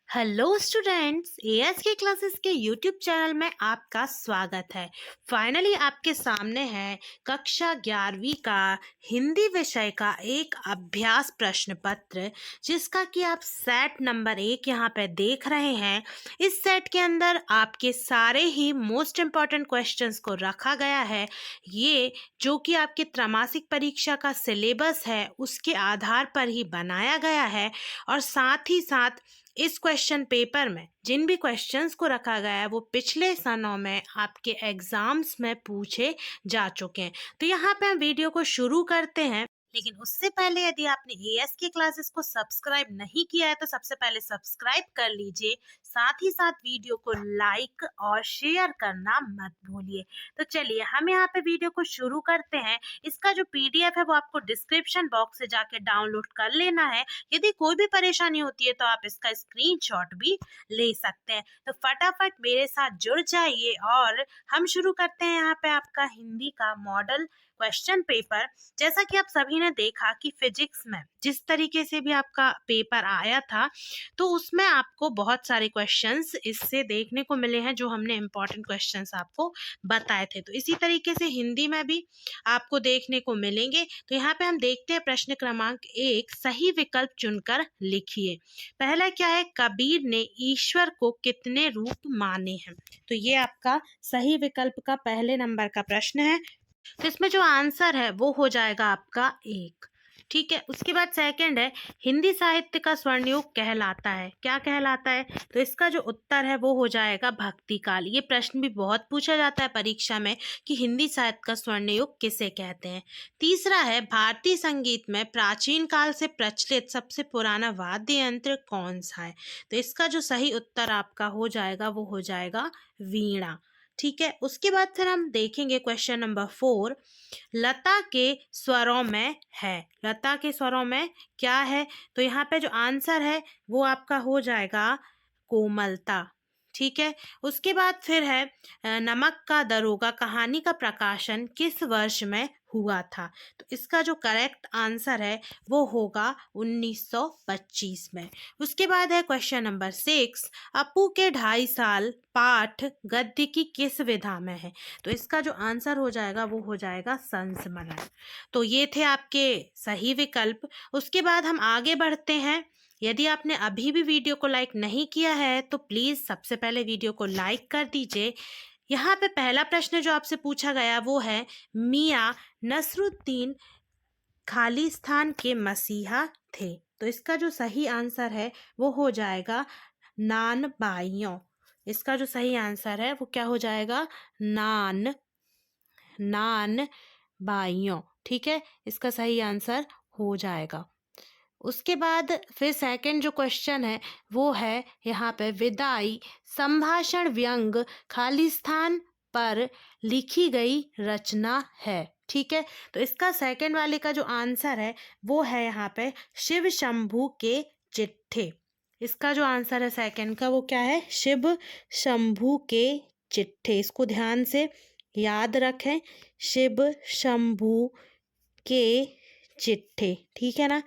Hello students, as के classes के YouTube channel में आपका स्वागत है। फाइनली आपके सामने है कक्षा 11वीं का हिंदी विषय का एक अभ्यास प्रश्न पत्र, जिसका कि आप सेट नंबर 1 यहाँ पे देख रहे हैं। इस सेट के अंदर आपके सारे ही मोस्ट इम्पॉर्टेंट क्वेश्चंस को रखा गया है। ये जो कि आपके त्रैमासिक परीक्षा का सिलेबस है उसके आधार पर ही बनाया गया है, और साथ ही साथ इस क्वेश्चन पेपर में जिन भी क्वेश्चंस को रखा गया है वो पिछले सालों में आपके एग्जाम्स में पूछे जा चुके हैं। तो यहाँ पे हम वीडियो को शुरू करते हैं, लेकिन उससे पहले यदि आपने एएस के क्लासेस को सब्सक्राइब नहीं किया है तो सबसे पहले सब्सक्राइब कर लीजिए। साथ ही साथ वीडियो को लाइक और शेयर करना मत भूलिए। तो चलिए हम यहाँ पे वीडियो को शुरू करते हैं। इसका जो पीडीएफ है वो आपको डिस्क्रिप्शन बॉक्स से जाके डाउनलोड कर लेना है। यदि कोई भी परेशानी होती है तो आप इसका स्क्रीनशॉट भी ले सकते हैं। तो फटाफट मेरे साथ जुड़ जाइए और हम शुरू करते हैं यहाँ पे आपका हिंदी का मॉडल क्वेश्चन पेपर। जैसा कि आप सभी ने देखा कि फिजिक्स में जिस तरीके से भी आपका पेपर आया था, तो उसमें आपको बहुत सारे क्वेश्चंस इससे देखने को मिले हैं जो हमने इम्पोर्टेंट क्वेश्चंस आपको बताए थे। तो इसी तरीके से हिंदी में भी आपको देखने को मिलेंगे। तो यहाँ पे हम देखते हैं प्रश्न क्रमांक 1, सही विकल्प चुनकर लिखिए। पहला क्या है, कबीर ने ईश्वर को कितने रूप माने हैं। तो ये आपका सही विकल्प का पहले नंबर का प्रश्न है। तो इसमें जो आंसर है वो हो जाएगा आपका 1। ठीक है, उसके बाद सेकंड है, हिंदी साहित्य का स्वर्णयुग कहलाता है। क्या कहलाता है? तो इसका जो उत्तर है वो हो जाएगा भक्ति काल। ये प्रश्न भी बहुत पूछा जाता है परीक्षा में कि हिंदी साहित्य का स्वर्णयुग किसे कहते हैं। तीसरा है, भारतीय संगीत में प्राचीन काल से प्रचलित सबसे पुराना वाद्य यंत्र कौन सा है। तो इसका जो सही उत्तर आपका हो जाएगा वो हो जाएगा वीणा। ठीक है, उसके बाद फिर हम देखेंगे क्वेश्चन नंबर 4, लता के स्वरों में है। लता के स्वरों में क्या है? तो यहाँ पे जो आंसर है वो आपका हो जाएगा कोमलता। ठीक है, उसके बाद फिर है नमक का दरोगा कहानी का प्रकाशन किस वर्ष में हुआ था। तो इसका जो करेक्ट आंसर है वो होगा 1925 में। उसके बाद है क्वेश्चन नंबर 6, अपू के 2.5 साल पाठ गद्य की किस विधा में है। तो इसका जो आंसर हो जाएगा वो हो जाएगा संस्मरण। तो ये थे आपके सही विकल्प। उसके बाद हम आगे बढ़ते हैं। यदि आपने अभी भी वीडियो को लाइक नहीं किया है तो प्लीज़ सबसे पहले वीडियो को लाइक कर दीजिए। यहाँ पे पहला प्रश्न जो आपसे पूछा गया वो है, मियाँ नसरुद्दीन खालिस्तान के मसीहा थे। तो इसका जो सही आंसर है वो हो जाएगा नानबाइयों। इसका जो सही आंसर है वो क्या हो जाएगा? नान बाइयों। ठीक है, इसका सही आंसर हो जाएगा। उसके बाद फिर सेकंड जो क्वेश्चन है वो है यहाँ पे, विदाई संभाषण व्यंग खालिस्तान पर लिखी गई रचना है। ठीक है, तो इसका सेकंड वाले का जो आंसर है वो है यहाँ पे शिव शंभू के चिट्ठे। इसका जो आंसर है सेकंड का वो क्या है? शिव शंभू के चिट्ठे। इसको ध्यान से याद रखें, शिव शंभू के चिट्ठे। ठीक है ना।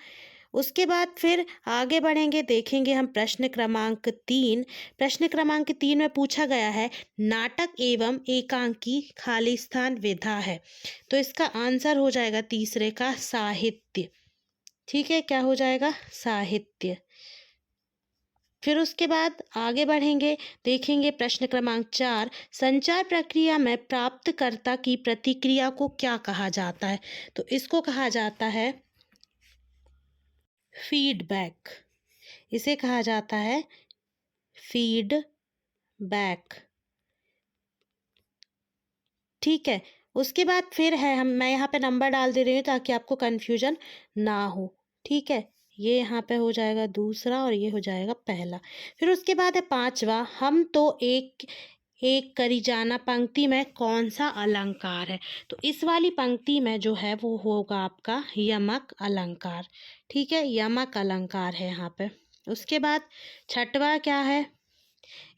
उसके बाद फिर आगे बढ़ेंगे, देखेंगे हम प्रश्न क्रमांक 3। प्रश्न क्रमांक 3 में पूछा गया है, नाटक एवं एकांकी खालिस्तान विधा है। तो इसका आंसर हो जाएगा तीसरे का साहित्य। ठीक है, क्या हो जाएगा? साहित्य। फिर उसके बाद आगे बढ़ेंगे, देखेंगे प्रश्न क्रमांक 4, संचार प्रक्रिया में प्राप्तकर्ता की प्रतिक्रिया को क्या कहा जाता है। तो इसको कहा जाता है फीडबैक। इसे कहा जाता है फीडबैक। ठीक है, उसके बाद फिर है, मैं यहाँ पे नंबर डाल दे रही हूँ ताकि आपको कन्फ्यूजन ना हो। ठीक है, ये यहाँ पे हो जाएगा दूसरा और ये हो जाएगा पहला। फिर उसके बाद है पांचवा, हम तो एक एक करी जाना पंक्ति में कौन सा अलंकार है। तो इस वाली पंक्ति में जो है वो होगा आपका यमक अलंकार। ठीक है, यमक अलंकार है यहाँ पे। उसके बाद छठवा क्या है,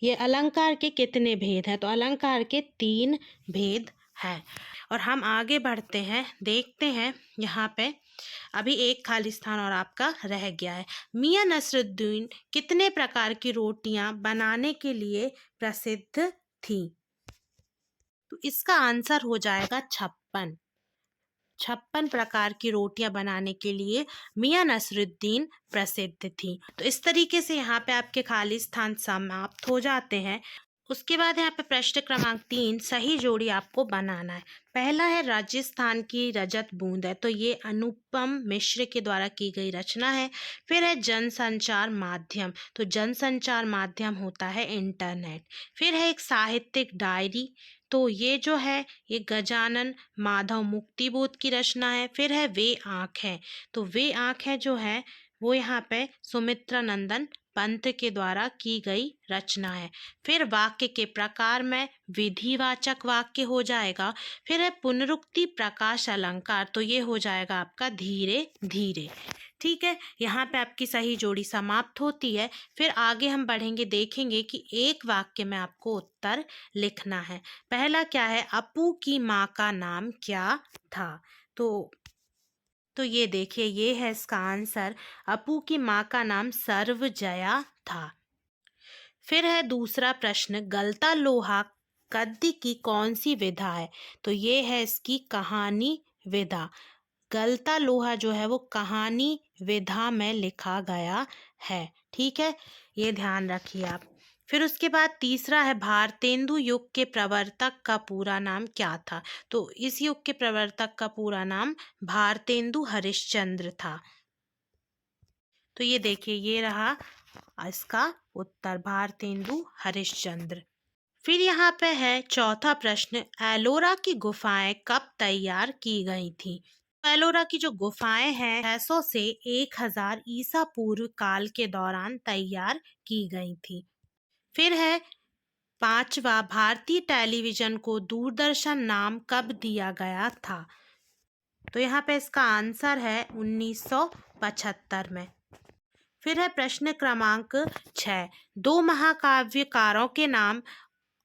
ये अलंकार के कितने भेद हैं। तो अलंकार के 3 भेद हैं। और हम आगे बढ़ते हैं, देखते हैं यहाँ पे अभी एक खाली स्थान और आपका रह गया है। मियां नसरुद्दीन कितने प्रकार की रोटियां बनाने के लिए प्रसिद्ध थी? तो इसका आंसर हो जाएगा 56। 56 प्रकार की रोटियां बनाने के लिए मियां नसरुद्दीन प्रसिद्ध थी। तो इस तरीके से यहाँ पे आपके खाली स्थान समाप्त हो जाते हैं। उसके बाद यहाँ पे प्रश्न क्रमांक 3 सही जोड़ी आपको बनाना है। पहला है राजस्थान की रजत बूंद है, तो ये अनुपम मिश्र के द्वारा की गई रचना है। फिर है जनसंचार माध्यम, तो जनसंचार माध्यम होता है इंटरनेट। फिर है एक साहित्यिक डायरी, तो ये जो है ये गजानन माधव मुक्तिबोध की रचना है। फिर है वे आँख है, तो वे आँख है जो है वो यहाँ पे सुमित्रा नंदन पंत के द्वारा की गई रचना है। फिर वाक्य के प्रकार में विधिवाचक वाक्य हो जाएगा। फिर है पुनरुक्ति प्रकाश अलंकार, तो ये हो जाएगा आपका धीरे धीरे। ठीक है, यहाँ पे आपकी सही जोड़ी समाप्त होती है। फिर आगे हम बढ़ेंगे, देखेंगे कि एक वाक्य में आपको उत्तर लिखना है। पहला क्या है, अपू की माँ का नाम क्या था? तो ये देखिए, ये है इसका आंसर। अपू की माँ का नाम सर्वजया था। फिर है दूसरा प्रश्न, गलता लोहा गद्य की कौन सी विधा है? तो ये है इसकी कहानी विधा। गलता लोहा जो है वो कहानी विधा में लिखा गया है। ठीक है, ये ध्यान रखिए आप। फिर उसके बाद तीसरा है भारतेंदु युग के प्रवर्तक का पूरा नाम क्या था? तो इस युग के प्रवर्तक का पूरा नाम भारतेंदु हरिश्चंद्र था। तो ये देखिए, ये रहा इसका उत्तर, भारतेंदु हरिश्चंद्र। फिर यहाँ पे है चौथा प्रश्न, एलोरा की गुफाएं कब तैयार की गई थी? एलोरा की जो गुफाएं हैं 600 से 1000 ईसा पूर्व काल के दौरान तैयार की गई थी। फिर है पांचवा, भारतीय टेलीविजन को दूरदर्शन नाम कब दिया गया था? तो यहाँ पे इसका आंसर है 1975 में। फिर है प्रश्न क्रमांक 6, दो महाकाव्यकारों के नाम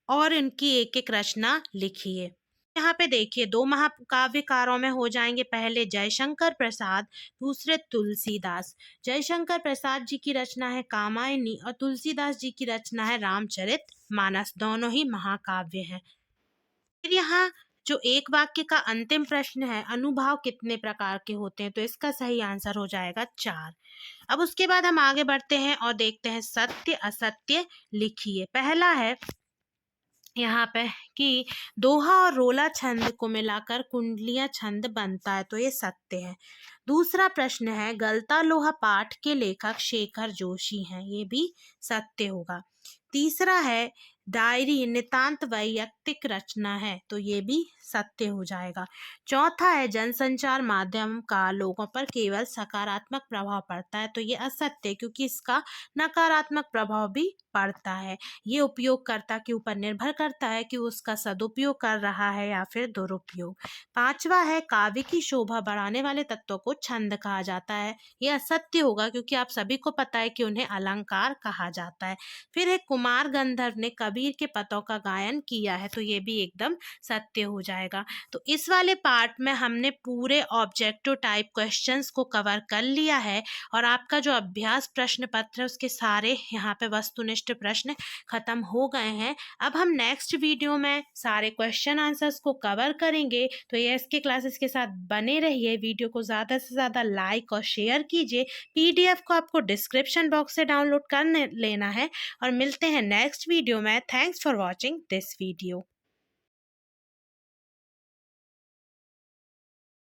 और इनकी एक एक रचना लिखिए। यहाँ पे देखिए, दो महाकाव्यकारों में हो जाएंगे, पहले जयशंकर प्रसाद, दूसरे तुलसीदास। जयशंकर प्रसाद जी की रचना है कामायनी और तुलसीदास जी की रचना है रामचरितमानस। दोनों ही महाकाव्य हैं। फिर यहाँ जो एक वाक्य का अंतिम प्रश्न है, अनुभाव कितने प्रकार के होते हैं? तो इसका सही आंसर हो जाएगा 4। अब उसके बाद हम आगे बढ़ते हैं और देखते हैं सत्य असत्य लिखिए। पहला है यहाँ पे कि दोहा और रोला छंद को मिलाकर कुंडलियां छंद बनता है, तो ये सत्य है। दूसरा प्रश्न है, गलता लोहा पाठ के लेखक शेखर जोशी हैं, ये भी सत्य होगा। तीसरा है, डायरी नितांत वैयक्तिक रचना है, तो ये भी सत्य हो जाएगा। चौथा है, जनसंचार माध्यम का लोगों पर केवल सकारात्मक प्रभाव पड़ता है, तो ये असत्य, क्योंकि इसका नकारात्मक प्रभाव भी पड़ता है। ये उपयोगकर्ता के ऊपर निर्भर करता है कि उसका सदुपयोग कर रहा है या फिर दुरुपयोग। पांचवा है, काव्य की शोभा बढ़ाने वाले तत्वों को छंद कहा जाता है, ये असत्य होगा, क्योंकि आप सभी को पता है कि उन्हें अलंकार कहा जाता है। फिर एक कुमार गंधर्व ने कबीर के पदों का गायन किया है, तो ये भी एकदम सत्य हो जाएगा। तो इस वाले पार्ट में हमने पूरे ऑब्जेक्टिव टाइप क्वेश्चंस को कवर कर लिया है और आपका जो अभ्यास प्रश्न पत्र है उसके सारे यहाँ पे वस्तुनिष्ठ प्रश्न खत्म हो गए हैं। अब हम नेक्स्ट वीडियो में सारे क्वेश्चन आंसर्स को कवर करेंगे। तो ये इसके क्लासेस के साथ बने रहिए। वीडियो को ज़्यादा से ज़्यादा लाइक और शेयर कीजिए। पीडीएफ को आपको डिस्क्रिप्शन बॉक्स से डाउनलोड कर लेना है और मिलते हैं नेक्स्ट वीडियो में। Thanks for watching this video.